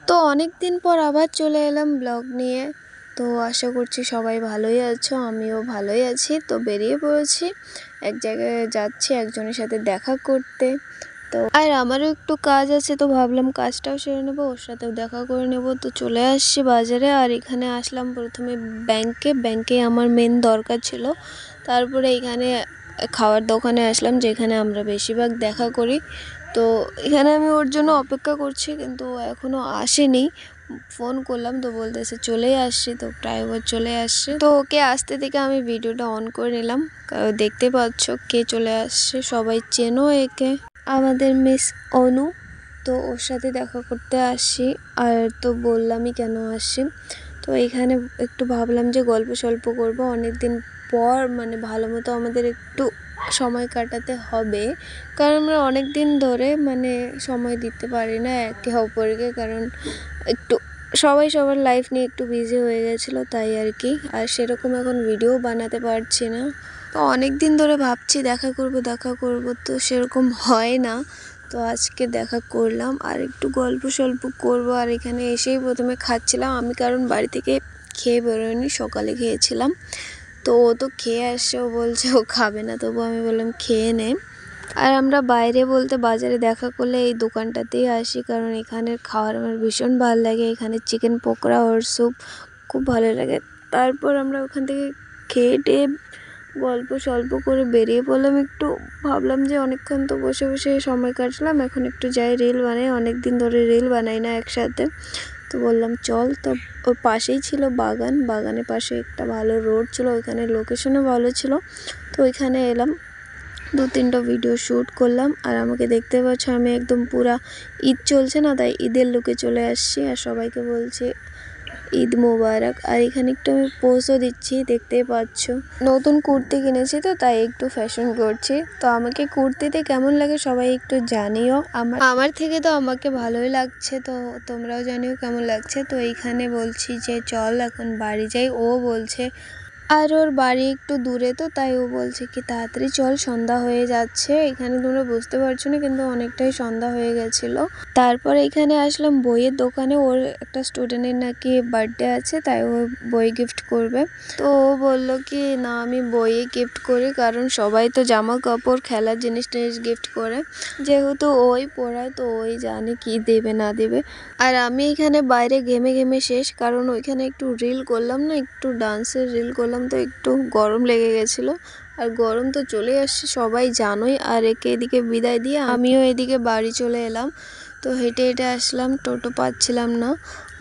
তো অনেক দিন পর আবার চলে এলাম ব্লগ নিয়ে। তো আশা করছি সবাই ভালোই আছো, আমিও ভালোই আছি। তো বেরিয়ে পড়েছি, এক জায়গায় যাচ্ছি একজনের সাথে দেখা করতে। তো আর আমারও একটু কাজ আছে, তো ভাবলাম কাজটাও সেরে নেবো, ওর সাথেও দেখা করে নেব। তো চলে আসছি বাজারে, আর এখানে আসলাম প্রথমে ব্যাংকে আমার মেন দরকার ছিল। তারপরে এখানে খাওয়ার দোকানে আসলাম, যেখানে আমরা বেশিরভাগ দেখা করি। তো এখানে আমি ওর জন্য অপেক্ষা করছি, কিন্তু এখনও আসেনি। ফোন করলাম তো বলতেছে চলেই আসছি, তো প্রায় ওর চলে আসছে। তো ওকে আসতে থেকে আমি ভিডিওটা অন করে নিলাম, কারণ দেখতে পাচ্ছ কে চলে আসছে, সবাই চেনো একে, আমাদের মিস অনু। তো ওর সাথে দেখা করতে আসছি, আর তো বললামই কেন আসছি। তো এখানে একটু ভাবলাম যে গল্প স্বল্প করবো, অনেকদিন পর মানে ভালো মতো আমাদের একটু সময় কাটাতে হবে, কারণ আমরা অনেক দিন ধরে মানে সময় দিতে পারি না একে অপরকে, কারণ একটু সবাই সবার লাইফ নিয়ে একটু বিজি হয়ে গেছিলো, তাই আর কি। আর সেরকম এখন ভিডিও বানাতে পারছি না। তো অনেক দিন ধরে ভাবছি দেখা করব, তো সেরকম হয় না। তো আজকে দেখা করলাম, আর একটু গল্প স্বল্প করবো। আর এখানে এসেই প্রথমে খাচ্ছিলাম আমি, কারণ বাড়ি থেকে খেয়ে বেরোয়নি, সকালে খেয়েছিলাম। তো ও তো খেয়ে আসছে, ও বলছে ও খাবে না, তবু আমি বললাম খেয়ে নে। আর আমরা বাইরে বলতে বাজারে দেখা করলে এই দোকানটাতেই আসি, কারণ এখানের খাবার আমার ভীষণ ভালো লাগে। এখানে চিকেন পকোড়া ওর স্যুপ খুব ভালো লাগে। তারপর আমরা ওখান থেকে খেয়ে টেয়ে গল্প স্বল্প করে বেরিয়ে পড়লাম। একটু ভাবলাম যে অনেকক্ষণ তো বসে বসে সময় কাটলাম, এখন একটু যাই রিল বানাই, অনেক দিন ধরে রিল বানাই না একসাথে। তো বললাম চল। তো ওর পাশেই ছিল বাগানের পাশে একটা ভালো রোড ছিল, ওইখানে লোকেশনও ভালো ছিল। তো ওইখানে এলাম, 2-3টা ভিডিও শ্যুট করলাম। আর আমাকে দেখতে পাচ্ছ আমি একদম পুরা ঈদ চলছে না, তাই ঈদের লুকে চলে আসছি, আর সবাইকে বলছি ঈদ মোবারক। আর এখানে একটু আমি পোজও দিচ্ছি, দেখতেই পাচ্ছ। নতুন কুর্তি কিনেছি, তো তাই একটু ফ্যাশন করছি। তো আমাকে কুর্তিতে কেমন লাগে সবাই একটু জানিও। আমার থেকে তো আমাকে ভালোই লাগছে, তো তোমরাও জানিও কেমন লাগছে। তো এইখানে বলছি যে চল এখন বাড়ি যাই, ও বলছে। আর ওর বাড়ি একটু দূরে, তো তাই ও বলছে কি তাড়াতাড়ি চল, সন্ধ্যা হয়ে যাচ্ছে। এখানে তোমরা বুঝতে পারছো না, কিন্তু অনেকটাই সন্ধ্যা হয়ে গেছিলো। তারপর এখানে আসলাম বইয়ের দোকানে, ওর একটা স্টুডেন্টের নাকি বার্থডে আছে, তাই ও বই গিফট করবে। তো ও বললো কি না আমি বইয়ে গিফট করি, কারণ সবাই তো জামা কাপড় খেলার জিনিস গিফট করে, যেহেতু ওই পড়ায় তো ওই জানে কি দেবে না দেবে। আর আমি এখানে বাইরে ঘেমে শেষ, কারণ ওইখানে একটু রিল করলাম না, একটু ডান্সের রিল করলাম, তো একটু গরম লেগে গেছিলো। আর গরম তো চলে আসছে সবাই জানোই। আর একে এদিকে বিদায় দিয়ে আমিও এদিকে বাড়ি চলে এলাম। তো হেঁটে আসলাম, টোটো পাচ্ছিলাম না।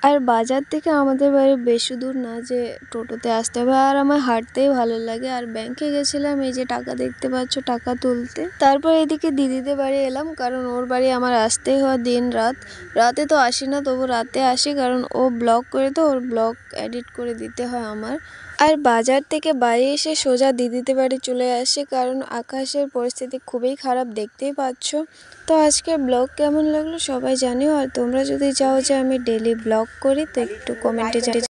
আর বাজার থেকে আমাদের বাড়ি বেশি দূর না যে টোটোতে আসতে হবে, আর আমার হাঁটতেই ভালো লাগে। আর ব্যাংকে গেছিলাম, এই যে টাকা দেখতে পাচ্ছ, টাকা তুলতে। তারপর এদিকে দিদিদের বাড়ি এলাম, কারণ ওর বাড়ি আমার আসতেই হয় দিন রাতে তো আসি না, তবু রাতে আসি, কারণ ও ব্লগ করে, তো ওর ব্লগ এডিট করে দিতে হয় আমার। আর বাজার থেকে বাড়ি এসে সোজা দিদিদের বাড়ি চলে আসি, কারণ আকাশের পরিস্থিতি খুবই খারাপ, দেখতেই পাচ্ছ। তো আজকে ব্লগ কেমন লাগলো সবাই জানিও। আর তোমরা যদি চাও যে আমি ডেলি ব্লগ করি, তো একটু কমেন্টে